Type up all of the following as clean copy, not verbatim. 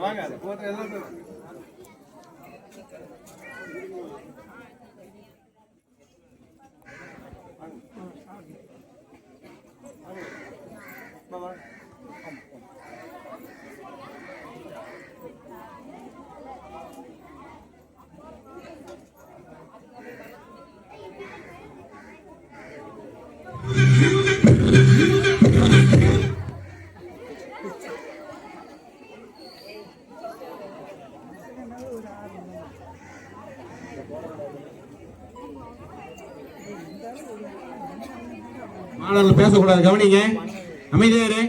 வாங்க போட்டு எல்லாம் மாணவர்கள் பேசக்கூடாது, கவனிங்க, அமைதியாரு.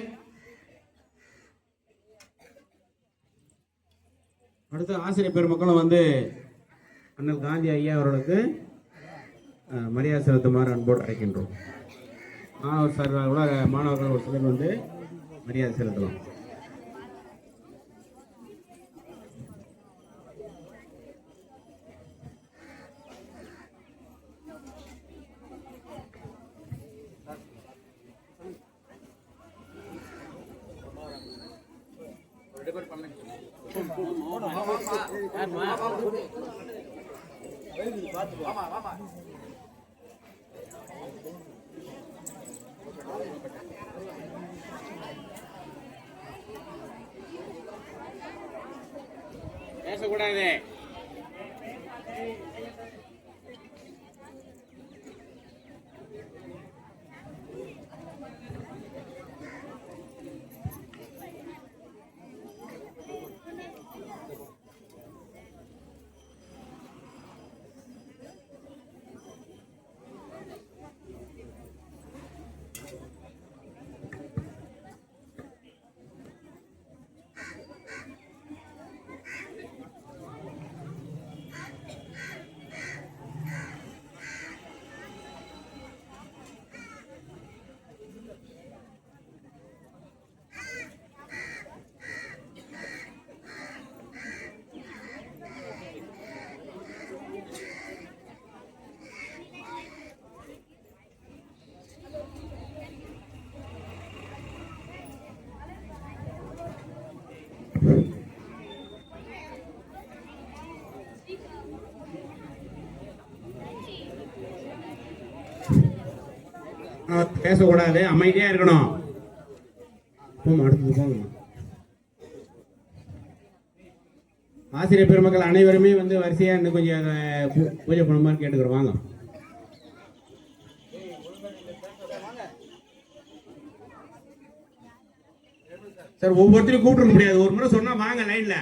அடுத்து ஆசிரியர் பெருமக்களும் வந்து அண்ணல் காந்தி ஐயா அவர்களுக்கு மரியாதை செலுத்துமாறு அன்போடு அழைக்கின்றோம். மாணவர் சார்பாக மாணவர்கள் ஒரு சிலர் வந்து மரியாதை செலுத்தலாம். பேசக்கூடாது. பேசக்கூடாது, அமைதியா இருக்கணும். ஆசிரியர் பெருமக்கள் அனைவருமே வந்து வரிசையா இன்னும் கொஞ்சம் பூஜை பண்ணுமாறு கேட்டுக்கிறோம். வாங்க சார், ஒவ்வொருத்தரையும் கூப்பிட முடியாது, ஒரு முறை சொன்னா வாங்க லைன்ல.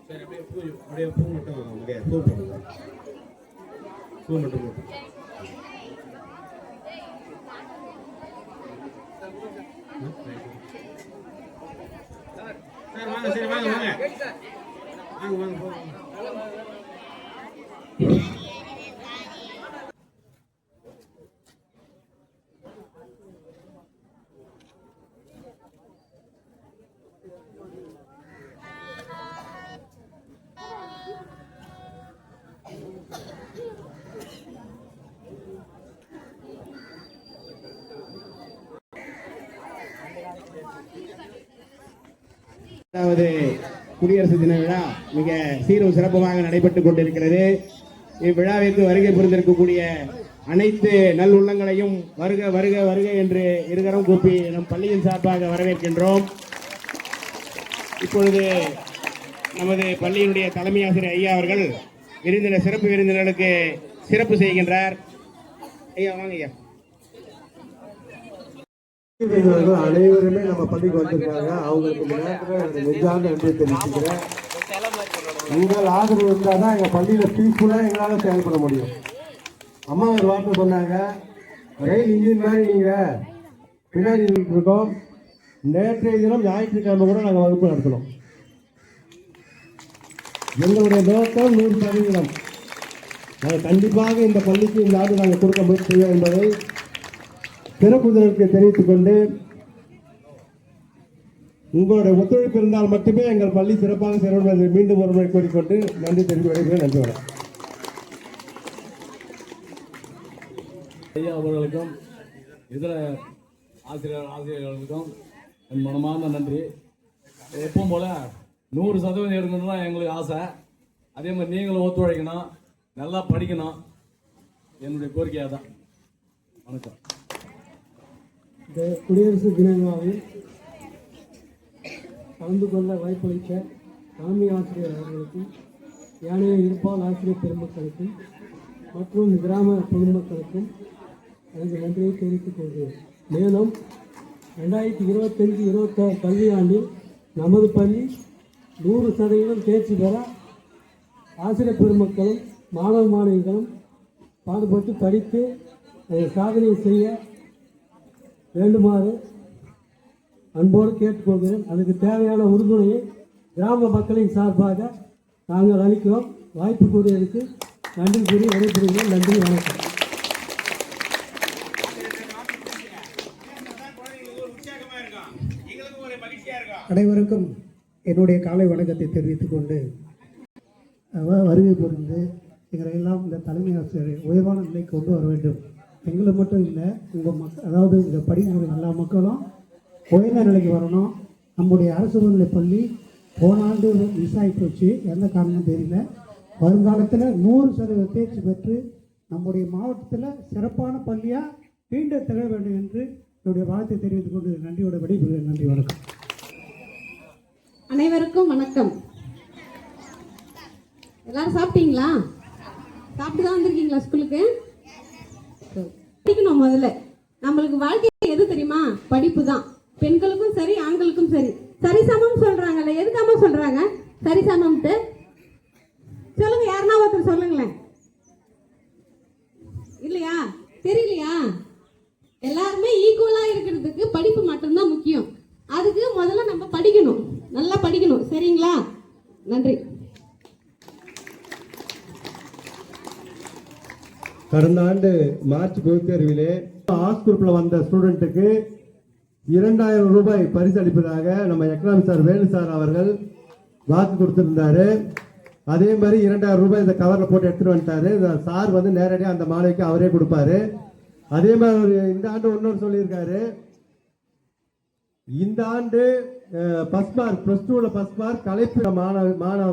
சரி, அப்படியே பூ மட்டும் முடியாது, பூ மட்டும் சார் வாங்க. சரி வாங்க வாங்க வாங்க வாங்க போங்க. குடியரசு தின விழா மிக சீரும் சிறப்புமாக நடைபெற்றுக் கொண்டிருக்கிறது. இவ்விழாவிற்கு வருகை புரிந்திருக்கக்கூடிய அனைத்து நல்லுள்ளங்களையும் வருக வருக வருக என்று இருகரம் கூப்பி நம் பள்ளியின் சார்பாக வரவேற்கின்றோம். இப்பொழுது நமது பள்ளியினுடைய தலைமை ஆசிரியர் ஐயா அவர்கள் விருந்தினர் சிறப்பு விருந்தினர்களுக்கு சிறப்பு செய்கின்றார். ஐயா வாங்க ஐயா. அனைவருமே நம்ம பள்ளிக்கு வந்திருக்காங்க. அவங்களுக்கு நெஞ்சார்ந்த நன்றி தெரிவிச்சுக்கிறேன். உங்கள் ஆதரவு இருந்தால் தான் எங்கள் பள்ளியில் பீஸ்ஃபுல்லாக எங்களால் செயல்பட முடியும். அம்மா ஒரு வார்த்தை சொன்னாங்க, ரயில் இன்ஜின் மாதிரி நீங்கள் பின்னாடி இருக்கோம், நேற்றைய தினம் ஞாயிற்றுக்கிழமை கூட நாங்கள் வகுப்பு நடத்தினோம். எங்களுடைய நோக்கம் 100%. நாங்கள் கண்டிப்பாக இந்த பள்ளிக்கு இந்த ஆண்டு நாங்கள் கொடுக்க முயற்சி செய்வோம் என்பதை சிறப்புதலுக்கு தெரிவித்துக் கொண்டு, உங்களுடைய ஒத்துழைப்பு இருந்தால் மட்டுமே எங்கள் பள்ளி சிறப்பாக செயல்படும் என்று மீண்டும் ஒரு முறை கூறிக்கொண்டு நன்றி தெரிவித்து வருகிறேன். நன்றி வணக்கம். ஐயா அவர்களுக்கும் இதர ஆசிரியர்களுக்கும் என் மனமார்ந்த நன்றி. எப்பவும் போல் 100% எடுக்கணும்னு தான் எங்களுக்கு ஆசை. அதே மாதிரி நீங்களும் ஒத்துழைக்கணும், நல்லா படிக்கணும், என்னுடைய கோரிக்கையாக தான். வணக்கம். இந்த குடியரசு தின விழாவில் கலந்து கொள்ள வாய்ப்பளித்த தலைமை ஆசிரியர் அவர்களுக்கும் ஏனைய இருப்பால் ஆசிரியர் பெருமக்களுக்கும் மற்றும் கிராம பொதுமக்களுக்கும் எனது நன்றியை தெரிவித்துக் கொள்கிறேன். மேலும் 2025-26 கல்வியாண்டில் நமது பள்ளி 100% தேர்ச்சி பெற ஆசிரியர் பெருமக்களும் மாணவ மாணவிகளும் பாடுபட்டு படித்து சாதனை செய்ய வேண்டுமாறு அன்போடு கேட்டுக்கொள்கிறேன். அதுக்கு தேவையான உறுதுணையை கிராம மக்களின் சார்பாக நாங்கள் அளிக்கிறோம். வாய்ப்பு கூறியதற்கு நன்றி கூறி விடைபெறுகிறேன். நன்றி, வணக்கம். அனைவருக்கும் என்னுடைய காலை வணக்கத்தை தெரிவித்துக் கொண்டு வருகை புரிந்து எங்களை எல்லாம் இந்த தலைமை ஆசிரியர் உயர்வான நிலைக்கு கொண்டு வர வேண்டும். எங்களை மட்டும் இல்லை, உங்கள் அதாவது இங்கே படிக்கக்கூடிய எல்லா மக்களும் உயர்ந்த நிலைக்கு வரணும். நம்முடைய அரசு மேல்நிலைப் பள்ளி போன ஆண்டு மிஸ் ஆகி போச்சு, எந்த காரணமும் தெரியல. வருங்காலத்தில் 100% தேர்ச்சி பெற்று நம்முடைய மாவட்டத்தில் சிறப்பான பள்ளியாக மீண்டும் திகழ வேண்டும் என்று என்னுடைய வாழ்த்தை தெரிவித்துக் கொண்டு நன்றியோட விடைபெறுகிறேன். நன்றி, வணக்கம். அனைவருக்கும் வணக்கம். எல்லாரும் சாப்பிட்டீங்களா? சாப்பிட்டு தான் வந்திருக்கீங்களா ஸ்கூலுக்கு? படிக்கணும். முதல்ல நம்மளுக்கு வாழ்க்கை எது தெரியுமா? படிப்பு தான். பெண்களுக்கும் சரி, ஆண்களுக்கும் சரி. சரிசமம் சொல்றாங்கல்ல, எதுக்காம சொல்றாங்க சரிசமம்ட்டு? சொல்லுங்க, யாருன்னா ஒருத்தர் சொல்லுங்களேன். இல்லையா? தெரியலையா? எல்லாருமே ஈக்குவலா இருக்கிறதுக்கு படிப்பு மட்டும்தான் முக்கியம். அதுக்கு முதல்ல நம்ம படிக்கணும், நல்லா படிக்கணும். சரிங்களா? நன்றி. கடந்த ஆண்டு மார்ச் பொதுத் தேர்விலே ஆர்ட்ஸ் குரூப்பில் வந்த ஸ்டூடெண்ட்டுக்கு 2000 ரூபாய் பரிசு அளிப்பதாக நம்ம எக்கனாமிக் சார் வேலு சார் அவர்கள் வாக்கு கொடுத்திருந்தாரு. அதே மாதிரி 2000 ரூபாய் இந்த கவரில் போட்டு எடுத்துட்டு வந்துட்டாரு. சார் வந்து நேரடியாக அந்த மாணவிக்கு அவரே கொடுப்பாரு. அதே மாதிரி இந்த ஆண்டு இன்னொரு சொல்லியிருக்காரு, இந்த ஆண்டு ஃபர்ஸ்ட் மார்க் +2ல ஃபர்ஸ்ட் மார்க் கலைப்பு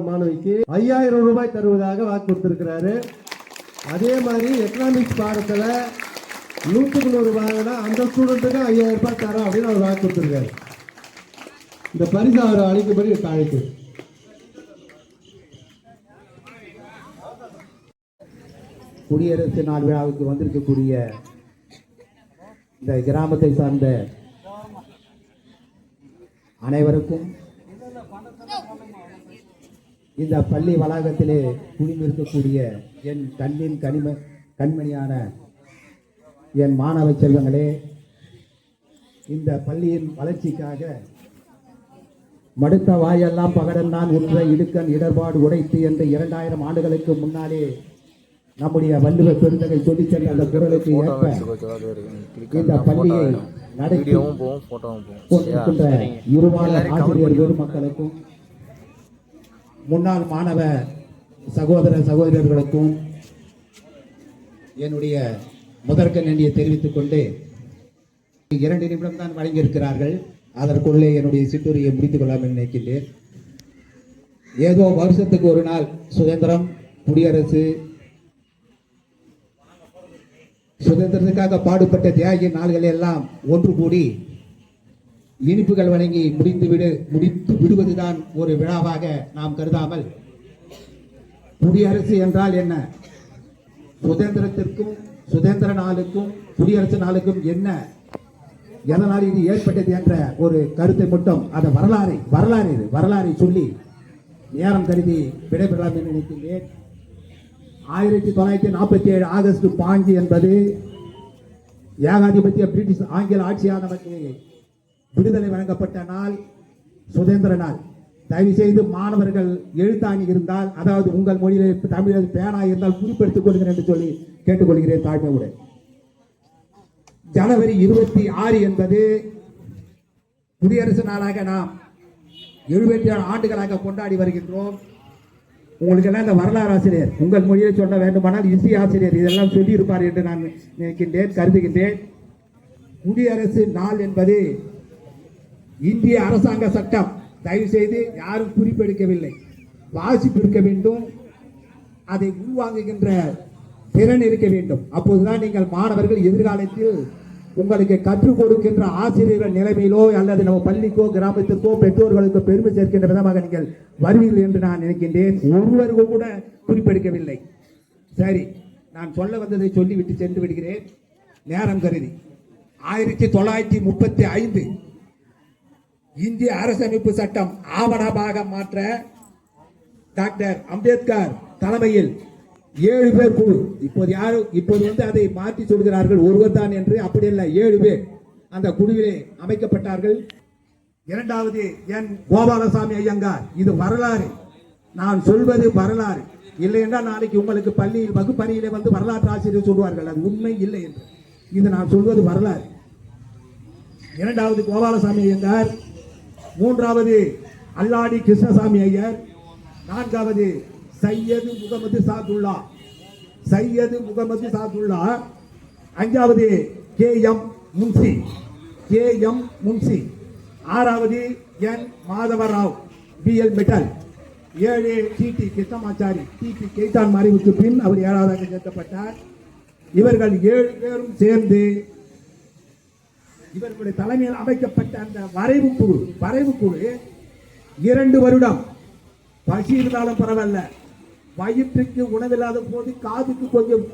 மாணவிக்கு 5000 ரூபாய் தருவதாக வாக்கு கொடுத்திருக்கிறாரு. அதே மாதிரி எக்கனாமிக்ஸ் பாடத்தில் 100க்கு 100 வாங்கினா அந்த ஸ்டூடெண்ட்டுக்கு 5000 ரூபாய் தரோம் அப்படின்னு அவர் வாக்கு கொடுத்துருக்காரு. இந்த பரிசு அவர் அளிக்கும்படி அழைக்கு. குடியரசு நாள் விழாவுக்கு வந்திருக்கக்கூடிய இந்த கிராமத்தை சார்ந்த அனைவருக்கும், இந்த பள்ளி வளாகத்திலே குடியிருக்கக்கூடிய என் கண்ணின் கண்மணியான என் மாணவ செல்வங்களே, இந்த பள்ளியின் வளர்ச்சிக்காக மடுத்த வாயெல்லாம் பகடன் நான் உற்ற இடுக்கன் இடர்பாடு உடைத்து என்று 2000 ஆண்டுகளுக்கு முன்னாலே நம்முடைய வள்ளுவ பெருந்தகை சொல்லிச் சென்ற அந்த குரலுக்கு ஏற்ப இந்த பள்ளியை நடத்தி கொண்டிருக்கின்ற இருபாலர் ஆசிரியர் பெருமக்களுக்கும் முன்னாள் மாணவ சகோதர சகோதரர்களுக்கும் என்னுடைய முதற்க நன்றியை தெரிவித்துக் கொண்டு 2 நிமிடம் தான் வழங்கியிருக்கிறார்கள். அதற்குள்ளே என்னுடைய சிற்றுரையை முடித்துக் கொள்ளாமல் நினைக்கின்றேன். ஏதோ வருஷத்துக்கு ஒரு நாள் சுதந்திரம், குடியரசு, சுதந்திரத்துக்காக பாடுபட்ட தியாகி நாள்கள் எல்லாம் ஒன்று கூடி இனிப்புகள் வழங்கி முடித்து விடுவதுதான் ஒரு விழாவாக நாம் கருதாமல், குடியரசு என்றால் என்ன, சுதந்திரத்திற்கும் சுதந்திர நாளுக்கும் குடியரசு நாளுக்கும் என்ன, எதனால் இது ஏற்பட்டது என்ற ஒரு கருத்தை மட்டும் அதை வரலாறை சொல்லி நேரம் கருதி விடைபெறலாம் என்று நினைக்கின்றேன். 1947 ஆகஸ்ட் 5 என்பது ஏகாதிபத்திய பிரிட்டிஷ் ஆங்கில ஆட்சியானவற்றை விடுதலை வழங்கப்பட்ட நாள் சுதந்திர நாள். தயவு செய்து மாணவர்கள் எழுத்தாணி இருந்தால், அதாவது உங்கள் மொழியில் தமிழில் பேனா இருந்தால் குறிப்பெடுத்துக் கொள்கிறேன் என்று சொல்லி கேட்டுக்கொள்கிறேன் தாழ்மையுடன். ஜனவரி 26 என்பது குடியரசு நாளாக நாம் 77 ஆண்டுகளாக கொண்டாடி வருகின்றோம். உங்களுக்கு எல்லாம் இந்த வரலாறு ஆசிரியர் உங்கள் மொழியை சொல்ல வேண்டுமானால் இசை ஆசிரியர் இதெல்லாம் சொல்லி இருப்பார் என்று நான் நினைக்கின்றேன், கருதுகின்றேன். குடியரசு நாள் என்பது இந்திய அரசாங்க சட்டம். தயவு செய்து யாரும் குறிப்பெடுக்கவில்லை, வாசிப்பு இருக்க வேண்டும், அதை உள்வாங்குகின்ற திறன் இருக்க வேண்டும். அப்போதுதான் நீங்கள் மாணவர்கள் எதிர்காலத்தில் உங்களுக்கு கற்றுக் கொடுக்கின்ற ஆசிரியர்கள் நிலைமையிலோ அல்லது நம்ம பள்ளிக்கோ கிராமத்திற்கோ பெற்றோர்களுக்கோ பெருமை சேர்க்கின்ற விதமாக நீங்கள் வருவீர்கள் என்று நான் நினைக்கின்றேன். ஒருவருக்கும் கூட குறிப்பெடுக்கவில்லை. சரி, நான் சொல்ல வந்ததை சொல்லிவிட்டு சென்று விடுகிறேன் நேரம் கருதி. 1935 இந்திய அரசமைப்பு சட்டம் ஆவணமாக மாற்ற டாக்டர் அம்பேத்கர் தலைமையில் 7 பேர் குழு. இப்போது அதை மாற்றி சொல்கிறார்கள் ஒருவர் தான் என்று. அப்படி இல்லை, 7 பேர் அந்த குழுவிலே அமைக்கப்பட்டார்கள். இரண்டாவது என் கோபாலசாமி ஐயங்கார். இது வரலாறு, நான் சொல்வது வரலாறு. இல்லை என்றால் நாளைக்கு உங்களுக்கு பள்ளியில் வகுப்பறையிலே வந்து வரலாற்று ஆசிரியர் சொல்வார்கள் அது உண்மை இல்லை என்று. இது நான் சொல்வது வரலாறு. இரண்டாவது கோபாலசாமி ஐயங்கார், மூன்றாவது அல்லாடி கிருஷ்ணசாமி ஐயர், நான்காவது சையது முகமது சாதுல்லா, அஞ்சாவது KM முன்சி, ஆறாவது என் மாதவராவ் BL மெட்டல், 7 TT கிருஷ்ணமாச்சாரி. TT கேட்டான் மறைவுக்கு பின் அவர் 7ஆவதாக சேர்க்கப்பட்டார். இவர்கள் 7 பேரும் சேர்ந்து இவர்களுடைய தலைமையில் அமைக்கப்பட்ட அந்த வரைவு குழு 2 வருடம் பசி இருந்தாலும் பரவாயில்ல, வயிற்றுக்கு உணவில்லாத போது காதுக்கு கொஞ்சம்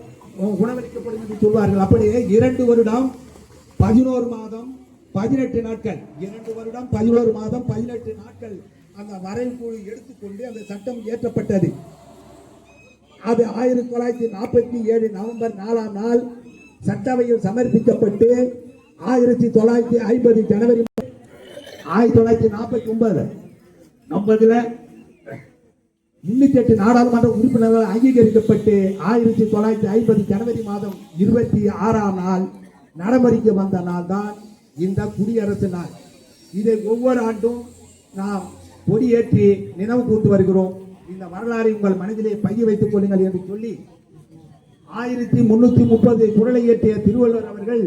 உணவளிக்கப்படும் என்று சொல்வார்கள். அப்படியே 2 வருடம் 11 மாதம் 18 நாட்கள் 2 வருடம் 11 மாதம் 18 நாட்கள் அந்த வரைவு குழு எடுத்துக்கொண்டு அந்த சட்டம் இயற்றப்பட்டது. அது 1947 நவம்பர் 4ஆம் நாள் சட்டவையில் சமர்ப்பிக்கப்பட்டு 1950 ஜனவரி 1949 308 நாடாளுமன்ற உறுப்பினர்கள் அங்கீகரிக்கப்பட்டு 1950 ஜனவரி மாதம் 26ஆம் நாள் நடைமுறைக்கு வந்த நாள் தான் இந்த குடியரசு நாள். இதை ஒவ்வொரு ஆண்டும் நாம் கொடியேற்றி நினைவு கூர்ந்து வருகிறோம். இந்த வரலாறை உங்கள் மனதிலே பைய வைத்துக் கொள்ளுங்கள் என்று சொல்லி 1330 குறளை இயற்றிய திருவள்ளுவர் அவர்கள்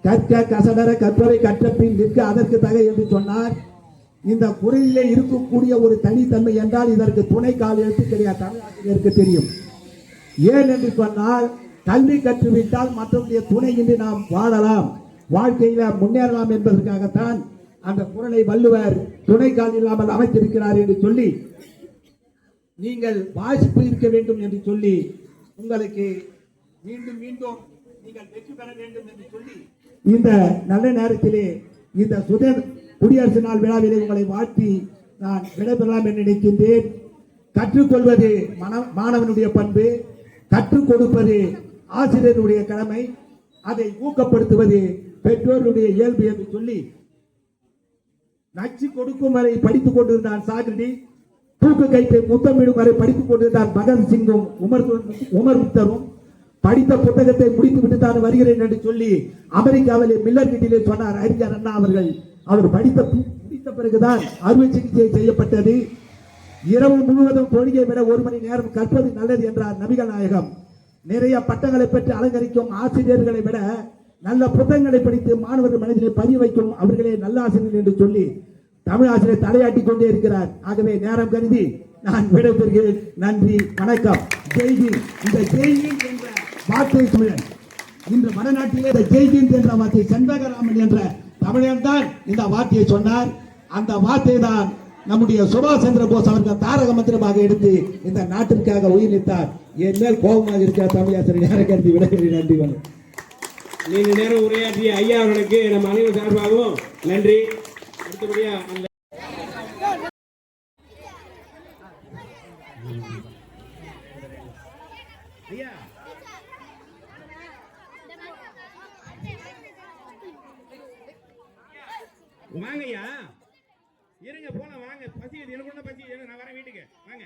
கற்க கசடர கற்பவை கற்றபின் நிற்க அதற்கு தகை என்று சொன்னார். இந்த குறளிலே இருக்கக்கூடிய ஒரு தனித்தன்மை என்றால் இதற்கு துணை கால் எழுத்து கிடையாது. தமிழாசிரியருக்கு தெரியும். ஏன் என்று சொன்னால், கல்வி கற்றுவிட்டால் மற்றவருடைய துணையின்றி நாம் வாழலாம், வாழ்க்கையில முன்னேறலாம் என்பதற்காகத்தான் அந்த குறளை வள்ளுவர் துணை கால் இல்லாமல் அமைத்திருக்கிறார் என்று சொல்லி நீங்கள் வாசிப்பு இருக்க வேண்டும் என்று சொல்லி உங்களுக்கு மீண்டும் மீண்டும் நீங்கள் வெற்றி பெற வேண்டும் என்று சொல்லி இந்த நல்ல நேரத்திலே இந்த குடியரசு நாள் விழாவிலே உங்களை வாழ்த்தி நான் விடைபெறலாம் என்று நினைக்கின்றேன். கற்றுக்கொள்வது மாணவனுடைய பண்பு, கற்றுக் கொடுப்பது ஆசிரியருடைய கடமை, அதை ஊக்கப்படுத்துவது பெற்றோருடைய இயல்பு என்று சொல்லி நச்சு கொடுக்கும் வரை படித்துக் கொண்டிருந்தான் சாக்ரடி, தூக்கு கைத்தை முத்தமிடும் வரை படித்துக் கொண்டிருந்தான் பகத்சிங்கும் உமர் முக்தரும், படித்த புத்தகத்தை முடித்துவிட்டு தான் வருகிறேன் என்று சொல்லி அமெரிக்காவிலே மில்லர் வீட்டிலே சொன்னார் அறிஞர் அண்ணா அவர்கள். அவர் முடித்த பிறகுதான் அறுவை சிகிச்சை செய்யப்பட்டது. இரவு முழுவதும் தொழுகை விட 1 மணி நேரம் கற்பது நல்லது என்றார் நபிகள் நாயகம். நிறைய பட்டங்களை பெற்று அலங்கரிக்கும் ஆசிரியர்களை விட நல்ல புத்தகங்களை படித்து மாணவர்கள் மனதிலே பதிய வைக்கும் அவர்களே நல்ல ஆசிரியர் என்று சொல்லி தமிழ் ஆசிரியர் தலையாட்டி கொண்டே இருக்கிறார். ஆகவே நேரம் கருதி நான் விடைபெறுகிறேன். நன்றி, வணக்கம். ஜெய்ஹிந்த். இந்த ஜெய்ஹிந்த் என்ற வார்த்தை தமிழன், இன்று வடநாட்டிலே இந்த ஜெய்ஹிந்த் என்ற வார்த்தை செண்பகராமன் என்ற தமிழன் தான் இந்த வார்த்தையை சொன்னார். அந்த வார்த்தை தான் நம்முடைய சுபாஷ் சந்திர போஸ் அவர்கள் தாரக மந்திரமாக எடுத்து இந்த நாட்டிற்காக உயிர் நீத்தார். என் மேல் கோபமாக இருக்கிற தமிழாசிரியர் நேர கருதி விடைபெறுகிறேன். நன்றி, வணக்கம். நீண்ட நேரம் உரையாற்றிய ஐயா அவர்களுக்கு நம்ம அனைவரும் சார்பாகவும் நன்றி. அடுத்தபடியா அந்த வாங்கய்யா இருங்க போலாம் வாங்க பசி எனக்கு ஒன்றும் பசி நான் வரேன் வீட்டுக்கு வாங்க